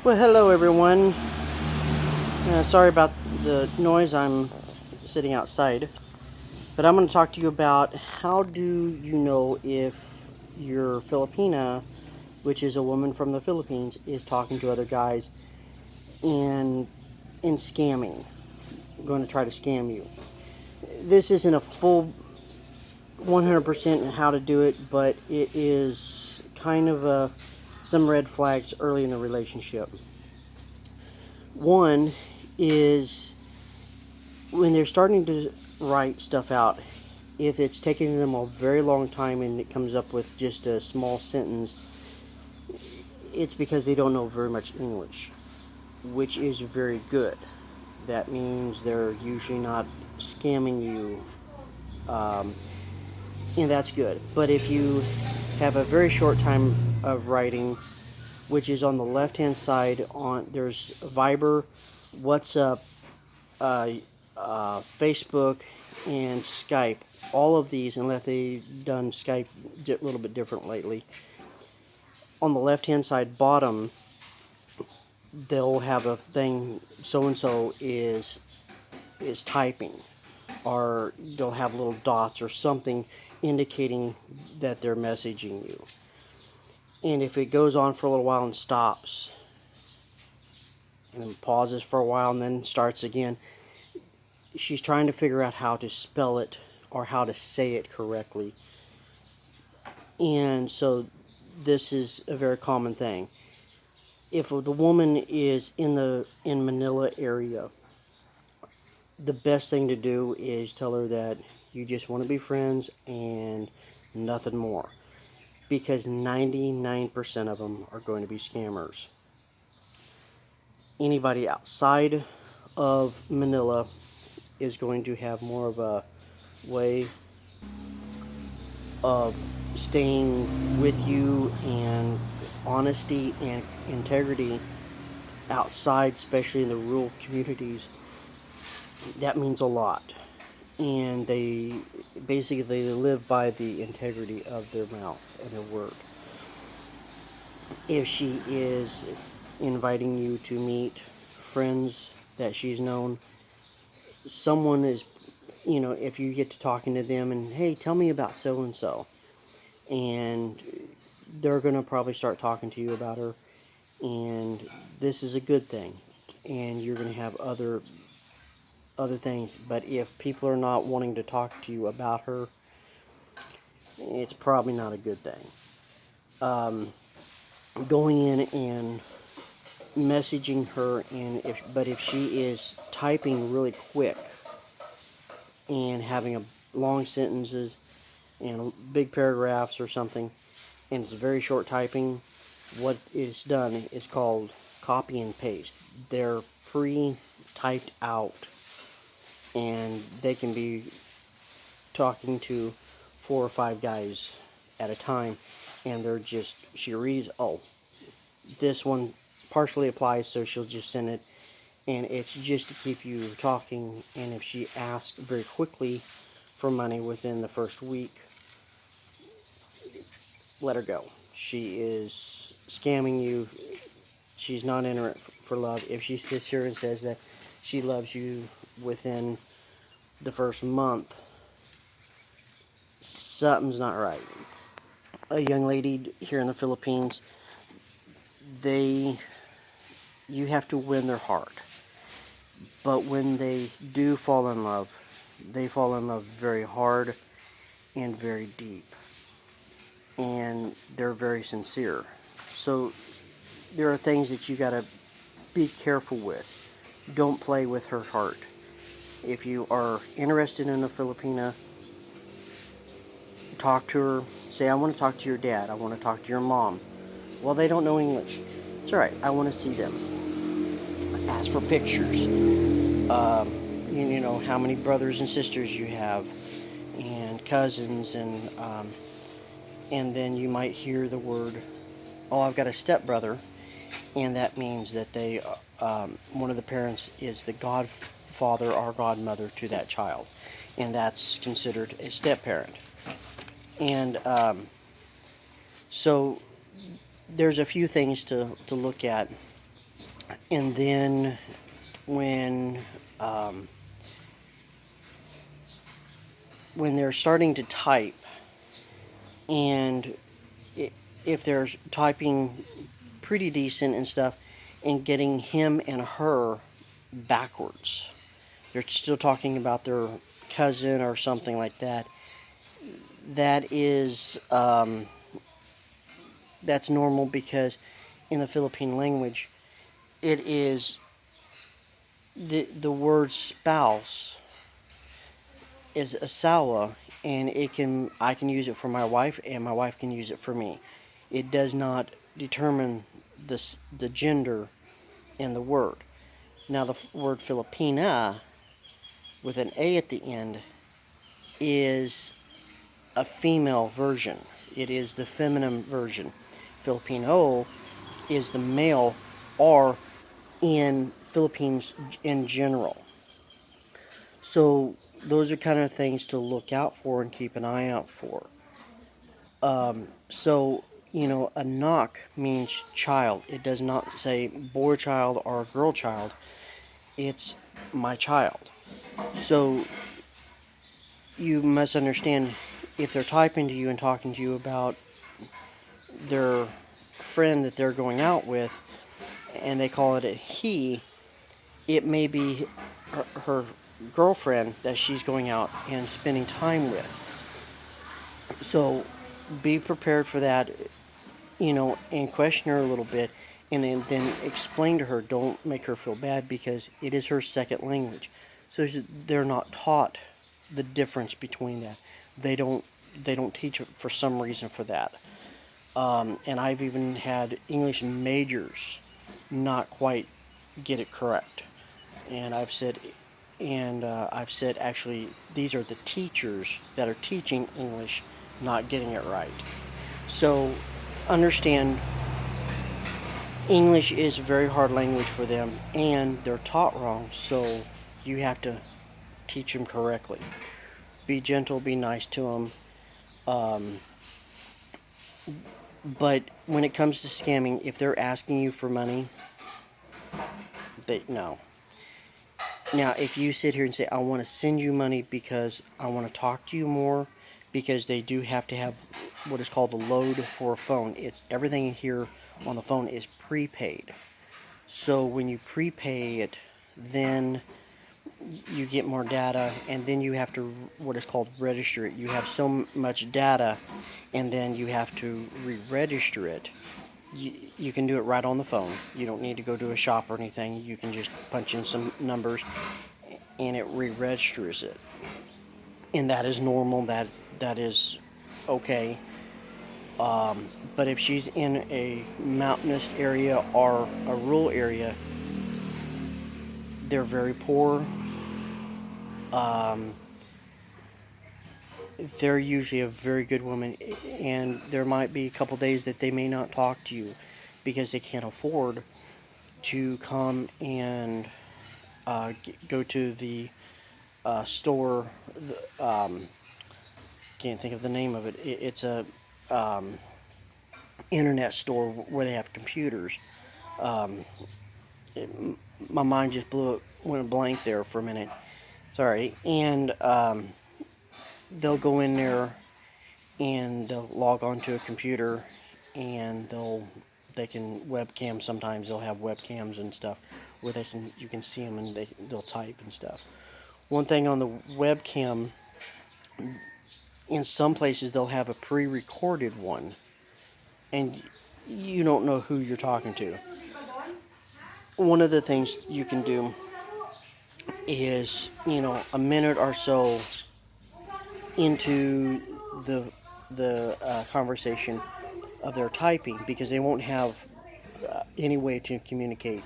Well, hello everyone. Sorry about the noise. I'm sitting outside, but I'm going to talk to you about how do you know if your Filipina, which is a woman from the Philippines, is talking to other guys and scamming, going to try to scam you. This isn't a full 100% how to do it, but it is kind of some red flags early in the relationship. One is when they're starting to write stuff out, if it's taking them a very long time and it comes up with just a small sentence, it's because they don't know very much English, which is very good. That means they're usually not scamming you, and that's good. But if you have a very short time of writing, which is on the left hand side, on there's Viber, WhatsApp, uh, Facebook, and Skype. All of these, unless they've done Skype a little bit different lately, on the left hand side bottom, they'll have a thing. So and so is typing, or they'll have little dots or something indicating that they're messaging you. And if it goes on for a little while and stops, and then pauses for a while and then starts again, she's trying to figure out how to spell it or how to say it correctly. And so this is a very common thing. If the woman is in Manila area, the best thing to do is tell her that you just want to be friends and nothing more, because 99% of them are going to be scammers. Anybody outside of Manila is going to have more of a way of staying with you, and honesty and integrity outside, especially in the rural communities. That means a lot. And they basically they live by the integrity of their mouth and their word. If she is inviting you to meet friends that she's known, someone is, if you get to talking to them and, hey, tell me about so and so, and they're going to probably start talking to you about her, and this is a good thing, and you're going to have other things. But if people are not wanting to talk to you about her, it's probably not a good thing. Going in and messaging her, and if she is typing really quick and having long sentences and big paragraphs or something, and it's very short typing, what is done is called copy and paste. They're pre-typed out, and they can be talking to 4 or 5 guys at a time, and she reads, oh, this one partially applies, so she'll just send it, and it's just to keep you talking. And if she asks very quickly for money within the first week, let her go. She is scamming you. She's not in it for love. If she sits here and says that she loves you within the first month, something's not right. A young lady here in the Philippines, you have to win their heart. But when they do fall in love, they fall in love very hard and very deep. And they're very sincere. So there are things that you gotta be careful with. Don't play with her heart. If you are interested in a Filipina, talk to her. Say, I want to talk to your dad. I want to talk to your mom. Well, they don't know English. It's alright. I want to see them. Ask for pictures. You know how many brothers and sisters you have, and cousins, and then you might hear the word, oh, I've got a stepbrother, and that means that one of the parents is the godfather or godmother to that child, and that's considered a step parent. And so there's a few things to look at And then when um, when they're starting to type, and if they're typing pretty decent and stuff, and getting him and her backwards, they're still talking about their cousin or something like that. That is that's normal, because in the Philippine language, it is the word spouse is asawa, and I can use it for my wife, and my wife can use it for me. It does not determine the gender in the word. Now, the word Filipina with an A at the end is a female version. It is the feminine version. Filipino is the male, or in Philippines in general. So those are kind of things to look out for and keep an eye out for. So, a knock means child. It does not say boy child or girl child. It's my child. So you must understand, if they're typing to you and talking to you about their friend that they're going out with, and they call it a he, it may be her girlfriend that she's going out and spending time with. So be prepared for that, and question her a little bit, and then explain to her. Don't make her feel bad, because it is her second language. So they're not taught the difference between that. They don't teach it for some reason for that. And I've even had English majors not quite get it correct. And I've said actually these are the teachers that are teaching English not getting it right. So understand, English is a very hard language for them, and they're taught wrong, so you have to teach them correctly. Be gentle, be nice to them. But when it comes to scamming, if they're asking you for money, no. Now, if you sit here and say, I want to send you money because I want to talk to you more, because they do have to have what is called a load for a phone. It's everything here on the phone is prepaid. So when you prepay it, then you get more data, and then you have to what is called register it. You have so much data, and then you have to re-register it. You can do it right on the phone. You don't need to go to a shop or anything. You can just punch in some numbers, and it re-registers it. And that is normal. That is okay. But if she's in a mountainous area or a rural area, they're very poor. They're usually a very good woman, and there might be a couple days that they may not talk to you because they can't afford to come and go to the store. Can't think of the name of it. It's a internet store where they have computers. My mind just went blank there for a minute. Sorry. And they'll go in there and they'll log onto a computer, and they can webcam. Sometimes they'll have webcams and stuff where you can see them, and they'll type and stuff. One thing on the webcam, in some places they'll have a pre-recorded one, and you don't know who you're talking to. One of the things you can do is, a minute or so into the conversation of their typing, because they won't have any way to communicate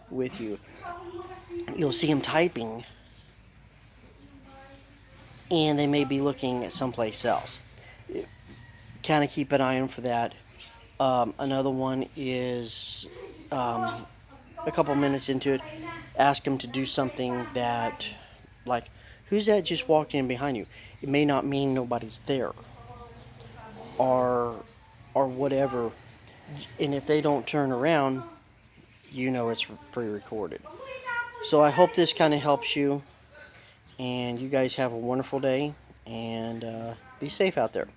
with you. You'll see them typing, and they may be looking at someplace else. Kind of keep an eye on for that. Another one is a couple minutes into it, ask them to do something that, like, who's that just walked in behind you? It may not mean nobody's there, or whatever. And if they don't turn around, you know it's pre-recorded. So I hope this kind of helps you, and you guys have a wonderful day, and be safe out there.